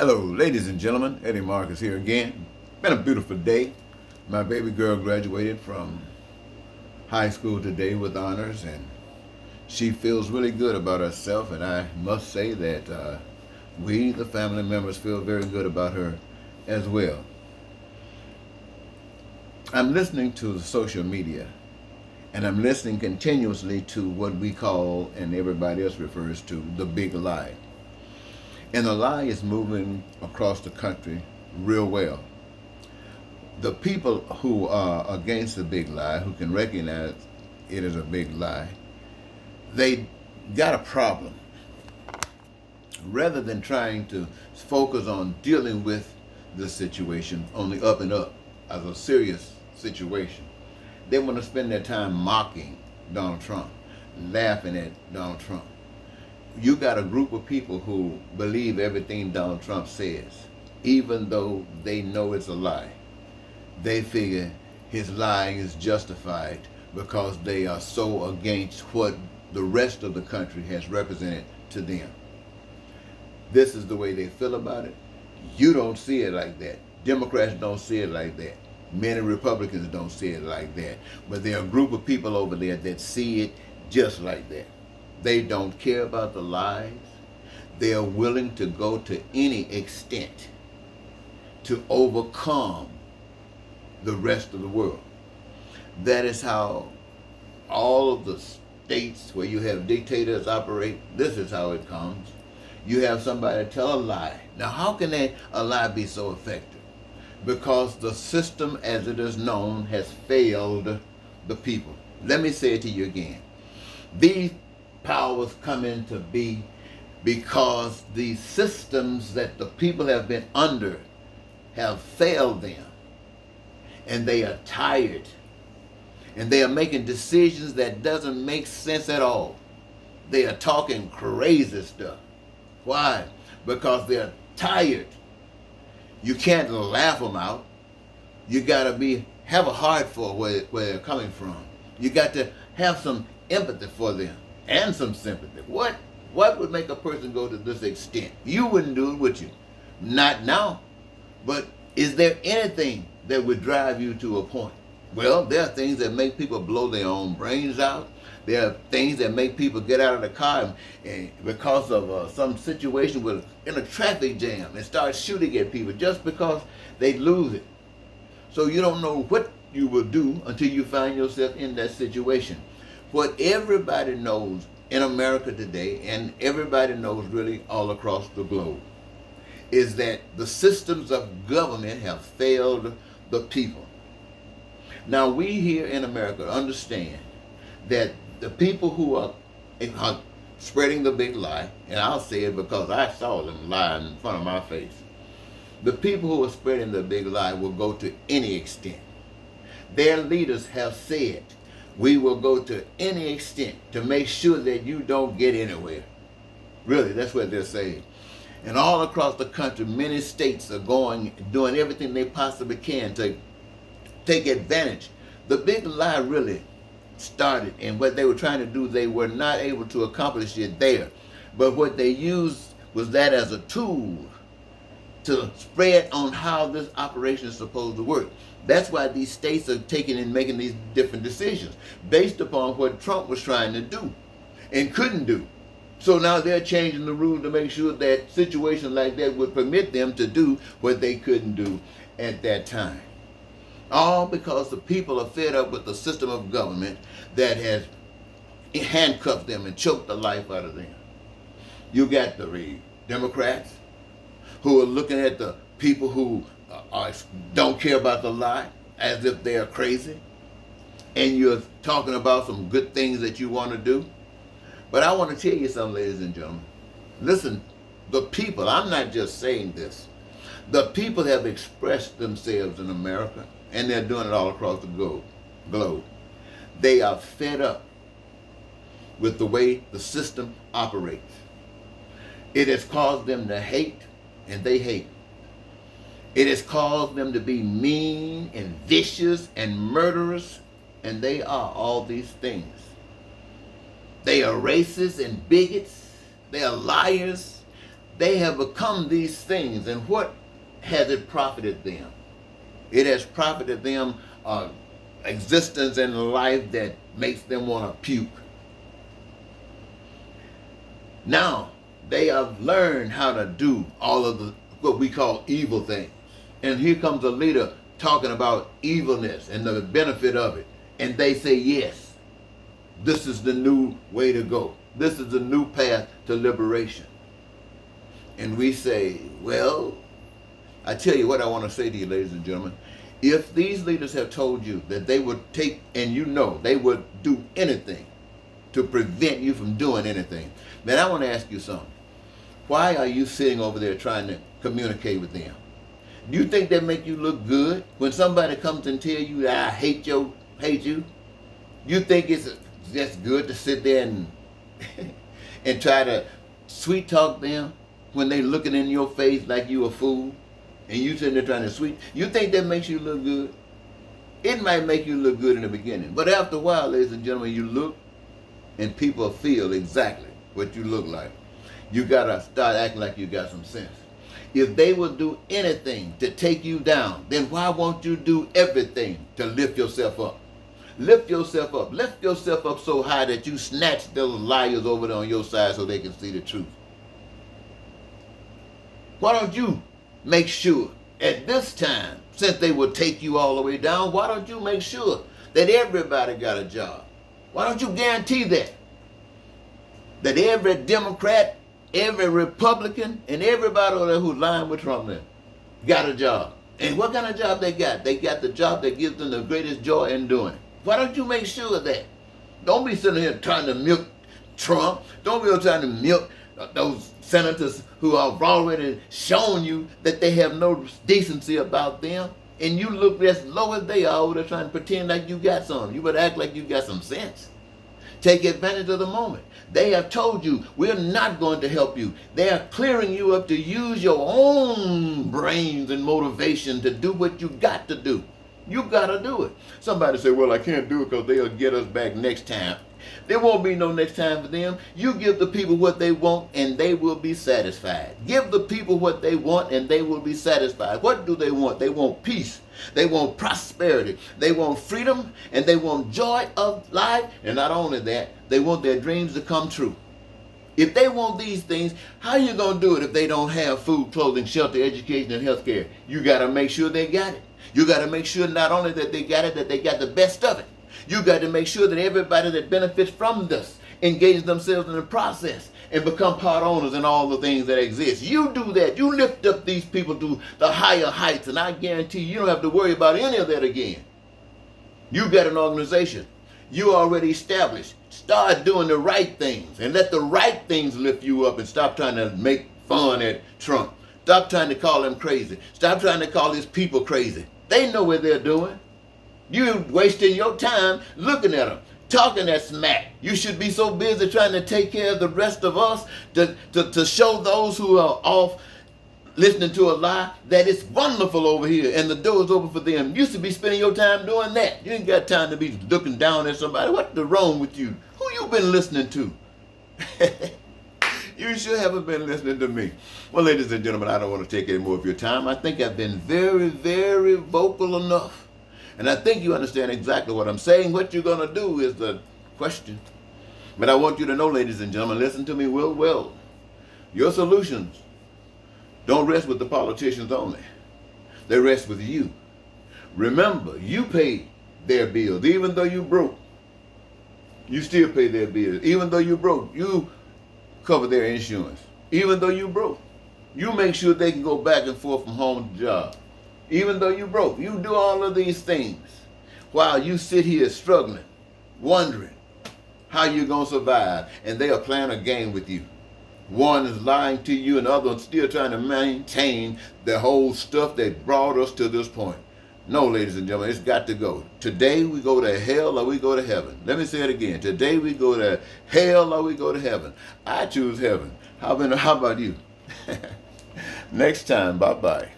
Hello, ladies and gentlemen. Eddie Marcus here again. Been a beautiful day. My baby girl graduated from high school today with honors, and she feels really good about herself. And I must say that we, the family members, feel very good about her as well. I'm listening to the social media, and I'm listening continuously to what we call, and everybody else refers to, the big lie. And the lie is moving across the country real well. The people who are against the big lie, who can recognize it as a big lie, they got a problem. Rather than trying to focus on dealing with the situation on the up and up as a serious situation, they want to spend their time mocking Donald Trump, laughing at Donald Trump. You got a group of people who believe everything Donald Trump says, even though they know it's a lie. They figure his lying is justified because they are so against what the rest of the country has represented to them. This is the way they feel about it. You don't see it like that. Democrats don't see it like that. Many Republicans don't see it like that. But there are a group of people over there that see it just like that. They don't care about the lies. They are willing to go to any extent to overcome the rest of the world. That is how all of the states where you have dictators operate. This is how it comes. You have somebody tell a lie. Now, how can a lie be so effective? Because the system as it is known has failed the people. Let me say it to you again. These powers come into be because the systems that the people have been under have failed them, and they are tired, and they are making decisions that doesn't make sense at all. They are talking crazy stuff. Why? Because they're tired. You can't laugh them out. You gotta have a heart for where they're coming from. You got to have some empathy for them and some sympathy. What would make a person go to this extent? You wouldn't do it, would you? Not now. But is there anything that would drive you to a point? Well, there are things that make people blow their own brains out. There are things that make people get out of the car and because of some situation in a traffic jam and start shooting at people just because they lose it. So you don't know what you will do until you find yourself in that situation. What everybody knows in America today, and everybody knows really all across the globe, is that the systems of government have failed the people. Now, we here in America understand that the people who are spreading the big lie, and I'll say it because I saw them lie in front of my face, the people who are spreading the big lie will go to any extent. Their leaders have said, we will go to any extent to make sure that you don't get anywhere. Really, that's what they're saying. And all across the country, many states are doing everything they possibly can to take advantage. The big lie really started, and what they were trying to do, they were not able to accomplish it there. But what they used was that as a tool to spread on how this operation is supposed to work. That's why these states are taking and making these different decisions based upon what Trump was trying to do and couldn't do. So now they're changing the rules to make sure that situations like that would permit them to do what they couldn't do at that time. All because the people are fed up with the system of government that has handcuffed them and choked the life out of them. You got the Democrats who are looking at the people who don't care about the lie as if they are crazy, and you're talking about some good things that you want to do. But I want to tell you something, ladies and gentlemen. Listen, the people, I'm not just saying this, the people have expressed themselves in America, and they're doing it all across the globe. They are fed up with the way the system operates. It has caused them to hate, and they hate. It has caused them to be mean and vicious and murderous, and they are all these things. They are racist and bigots. They are liars. They have become these things, and what has it profited them? It has profited them existence in life that makes them want to puke. Now they have learned how to do all of the what we call evil things, and here comes a leader talking about evilness and the benefit of it, and they say yes, this is the new way to go. This is the new path to liberation. And we say, well, I tell you what I want to say to you, ladies and gentlemen. If these leaders have told you that they would take, and you know, they would do anything to prevent you from doing anything, then I want to ask you something. Why are you sitting over there trying to communicate with them? Do you think that make you look good when somebody comes and tell you that I hate you? You think it's just good to sit there and and try to sweet talk them when they looking in your face like you a fool, and you sitting there trying to sweet? You think that makes you look good? It might make you look good in the beginning, but after a while, ladies and gentlemen, you look and people feel exactly what you look like. You gotta start acting like you got some sense. If they will do anything to take you down, then why won't you do everything to lift yourself up? Lift yourself up. Lift yourself up so high that you snatch those liars over there on your side so they can see the truth. Why don't you make sure at this time, since they will take you all the way down, why don't you make sure that everybody got a job? Why don't you guarantee that? That every Democrat, every Republican, and everybody over there who's lying with Trump there got a job. And what kind of job they got? They got the job that gives them the greatest joy in doing it. Why don't you make sure of that? Don't be sitting here trying to milk Trump. Don't be trying to milk those senators who have already shown you that they have no decency about them. And you look as low as they are over there trying to pretend like you got something. You better act like you got some sense. Take advantage of the moment. They have told you, we're not going to help you. They are clearing you up to use your own brains and motivation to do what you got to do. You got to do it. Somebody say, well, I can't do it because they'll get us back next time. There won't be no next time for them. You give the people what they want and they will be satisfied. Give the people what they want and they will be satisfied. What do they want? They want peace. They want prosperity. They want freedom and they want joy of life. And not only that, they want their dreams to come true. If they want these things, how are you going to do it if they don't have food, clothing, shelter, education, and health care? You got to make sure they got it. You got to make sure not only that they got it, that they got the best of it. You got to make sure that everybody that benefits from this engages themselves in the process and become part owners in all the things that exist. You do that. You lift up these people to the higher heights, and I guarantee you don't have to worry about any of that again. You got an organization. You already established. Start doing the right things and let the right things lift you up, and stop trying to make fun at Trump. Stop trying to call him crazy. Stop trying to call his people crazy. They know what they're doing. You wasting your time looking at them, talking that smack. You should be so busy trying to take care of the rest of us to show those who are off listening to a lie that it's wonderful over here and the door's open for them. You should be spending your time doing that. You ain't got time to be looking down at somebody. What's wrong with you? Who you been listening to? You sure haven't been listening to me. Well, ladies and gentlemen, I don't want to take any more of your time. I think I've been very, very vocal enough. And I think you understand exactly what I'm saying. What you're going to do is the question. But I want you to know, ladies and gentlemen, listen to me well. Your solutions don't rest with the politicians only. They rest with you. Remember, you pay their bills. Even though you broke, you still pay their bills. Even though you broke, you cover their insurance. Even though you broke, you make sure they can go back and forth from home to job. Even though you broke, you do all of these things while you sit here struggling, wondering how you're going to survive, and they are playing a game with you. One is lying to you, and the other is still trying to maintain the whole stuff that brought us to this point. No, ladies and gentlemen, it's got to go. Today we go to hell or we go to heaven. Let me say it again. Today we go to hell or we go to heaven. I choose heaven. How about you? Next time, bye-bye.